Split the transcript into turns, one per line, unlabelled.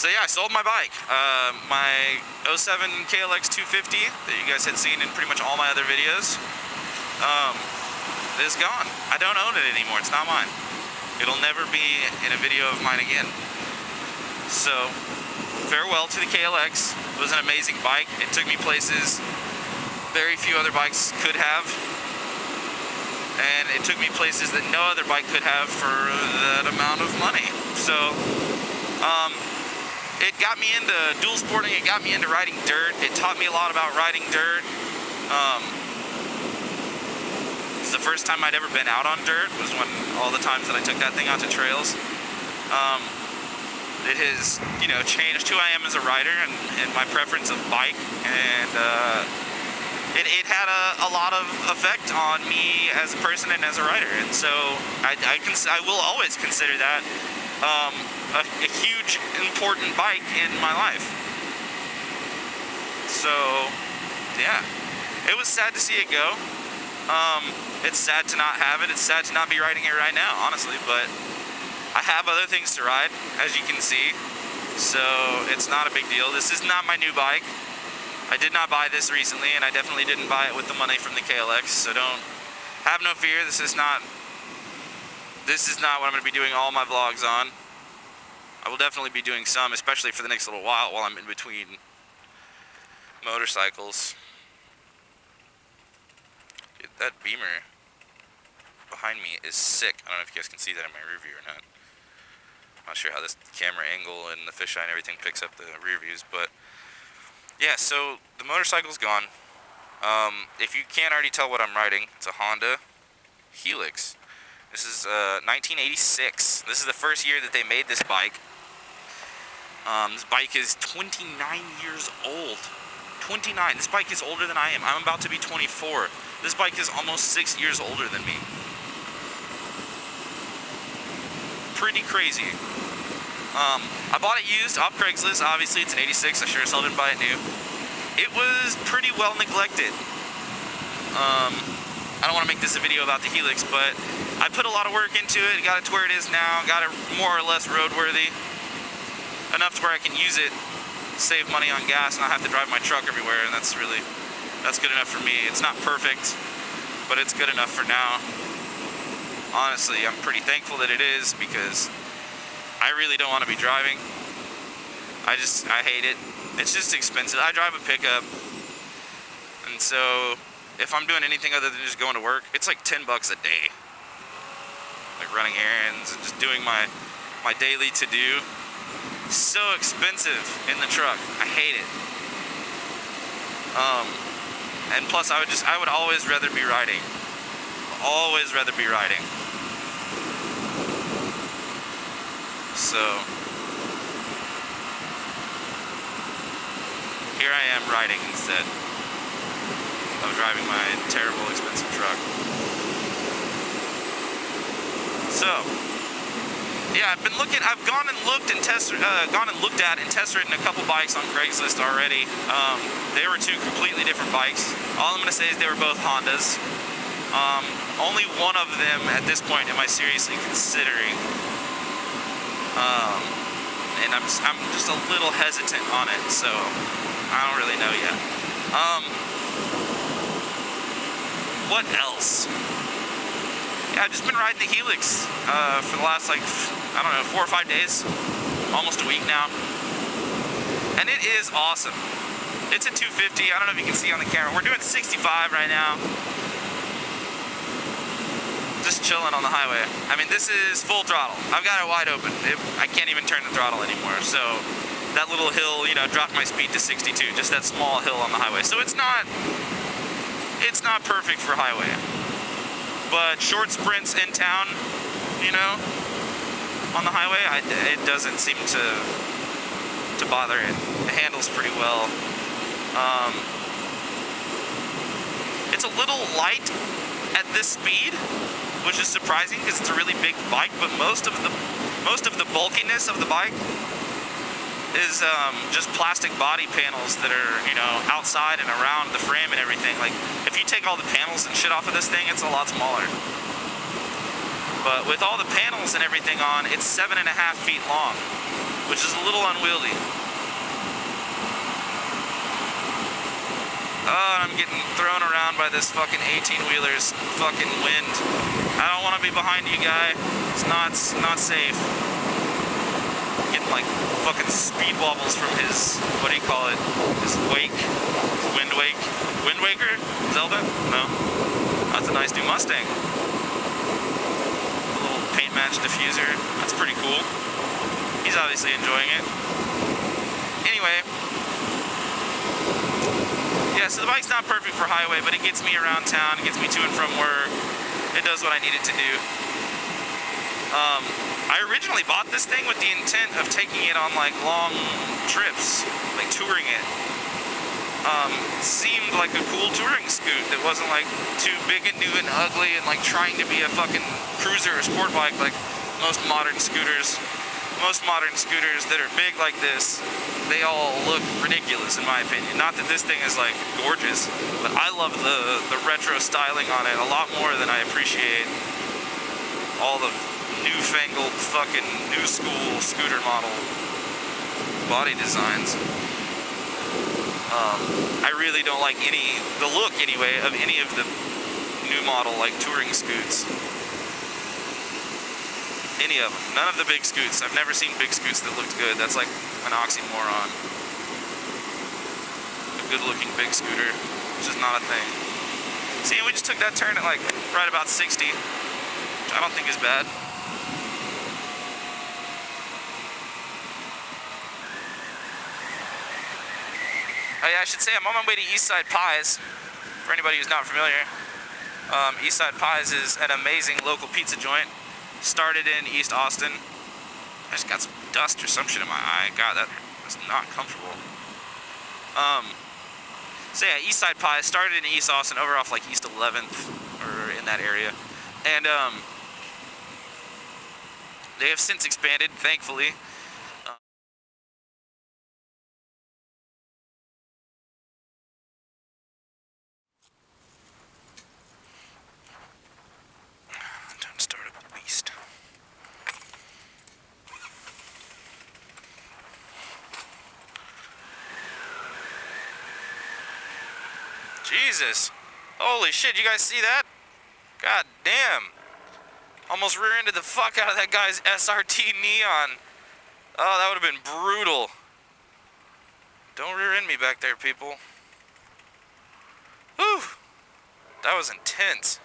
So yeah, I sold my bike. My 07 KLX 250 that you guys had seen in pretty much all my other videos is gone. I don't own it anymore. It's not mine. It'll never be in a video of mine again. So farewell to the KLX. It was an amazing bike. It took me places very few other bikes could have. And it took me places that no other bike could have for that amount of money. So it got me into dual sporting, it got me into riding dirt, it taught me a lot about riding dirt. It's the first time I'd ever been out on dirt, was when all the times that I took that thing out to trails. It has, you know, changed who I am as a rider and my preference of bike, and it had a lot of effect on me as a person and as a rider, and so I will always consider that a huge, important bike in my life. So, yeah, it was sad to see it go. It's sad to not have it. It's sad to not be riding it right now, honestly, but I have other things to ride, as you can see, so it's not a big deal. This is not my new bike. I did not buy this recently, and I definitely didn't buy it with the money from the KLX, so have no fear. This is not what I'm going to be doing all my vlogs on. I will definitely be doing some, especially for the next little while I'm in between motorcycles. Dude, that Beamer behind me is sick. I don't know if you guys can see that in my rear view or not. I'm not sure how this camera angle and the fisheye and everything picks up the rear views, but yeah, so the motorcycle's gone. If you can't already tell what I'm riding, it's a Honda Helix. This is 1986. This is the first year that they made this bike. This bike is 29 years old. 29. This bike is older than I am. I'm about to be 24. This bike is almost 6 years older than me. Pretty crazy. I bought it used off Craigslist. Obviously, it's an 86. I sure as hell didn't buy it new. It was pretty well neglected. I don't want to make this a video about the Helix, but I put a lot of work into it, got it to where it is now, got it more or less roadworthy, enough to where I can use it, save money on gas, and not have to drive my truck everywhere, and that's good enough for me. It's not perfect, but it's good enough for now. Honestly, I'm pretty thankful that it is, because I really don't want to be driving. I hate it. It's just expensive. I drive a pickup, and so if I'm doing anything other than just going to work, it's like $10 a day. Like running errands and just doing my daily to-do. So expensive in the truck. I hate it. And plus I would always rather be riding. Always rather be riding. So here I am riding instead of driving my terrible, expensive truck. So, yeah, I've gone and looked at and test ridden a couple bikes on Craigslist already. They were two completely different bikes. All I'm gonna say is they were both Hondas. Only one of them at this point am I seriously considering. And I'm just a little hesitant on it, so I don't really know yet. What else? Yeah, I've just been riding the Helix for the last, like, I don't know, 4 or 5 days. Almost a week now. And it is awesome. It's a 250. I don't know if you can see on the camera. We're doing 65 right now. Just chilling on the highway. I mean, this is full throttle. I've got it wide open. I can't even turn the throttle anymore. So that little hill, you know, dropped my speed to 62. Just that small hill on the highway. So it's not perfect for highway, but short sprints in town, you know, on the highway, it doesn't seem to bother it. It handles pretty well. It's a little light at this speed, which is surprising because it's a really big bike, but most of the bulkiness of the bike is just plastic body panels that are, you know, outside and around the frame and everything. Like, if you take all the panels and shit off of this thing, it's a lot smaller. But with all the panels and everything on, it's 7.5 feet long. which is a little unwieldy. Oh, and I'm getting thrown around by this fucking 18-wheeler's fucking wind. I don't want to be behind you, guy. It's not safe. Getting like fucking speed wobbles from his, what do you call it? His wake? His wind wake? Wind Waker? Zelda? No. That's a nice new Mustang. A little paint match diffuser. That's pretty cool. He's obviously enjoying it. Anyway. Yeah, so the bike's not perfect for highway, but it gets me around town, it gets me to and from work. It does what I need it to do. I originally bought this thing with the intent of taking it on like long trips, like touring it. Seemed like a cool touring scoot that wasn't like too big and new and ugly and like trying to be a fucking cruiser or sport bike like most modern scooters. Most modern scooters that are big like this, they all look ridiculous in my opinion. Not that this thing is like gorgeous, but I love the retro styling on it a lot more than I appreciate all the newfangled fucking new school scooter model body designs. I really don't like the look anyway of any of the new model like touring scoots. Any of them. None of the big scoots. I've never seen big scoots that looked good. That's like an oxymoron. A good looking big scooter, which is not a thing. See, we just took that turn at like right about 60, which I don't think is bad. Oh yeah, I should say I'm on my way to Eastside Pies, for anybody who's not familiar. Eastside Pies is an amazing local pizza joint. Started in East Austin. I just got some dust or some shit in my eye. God, that was not comfortable. So yeah, Eastside Pies started in East Austin, over off like East 11th, or in that area. And they have since expanded, thankfully. Time to start up the beast. Jesus. Holy shit, you guys see that? God damn. Almost rear-ended the fuck out of that guy's SRT Neon. Oh, that would have been brutal. Don't rear-end me back there, people. Whew. That was intense.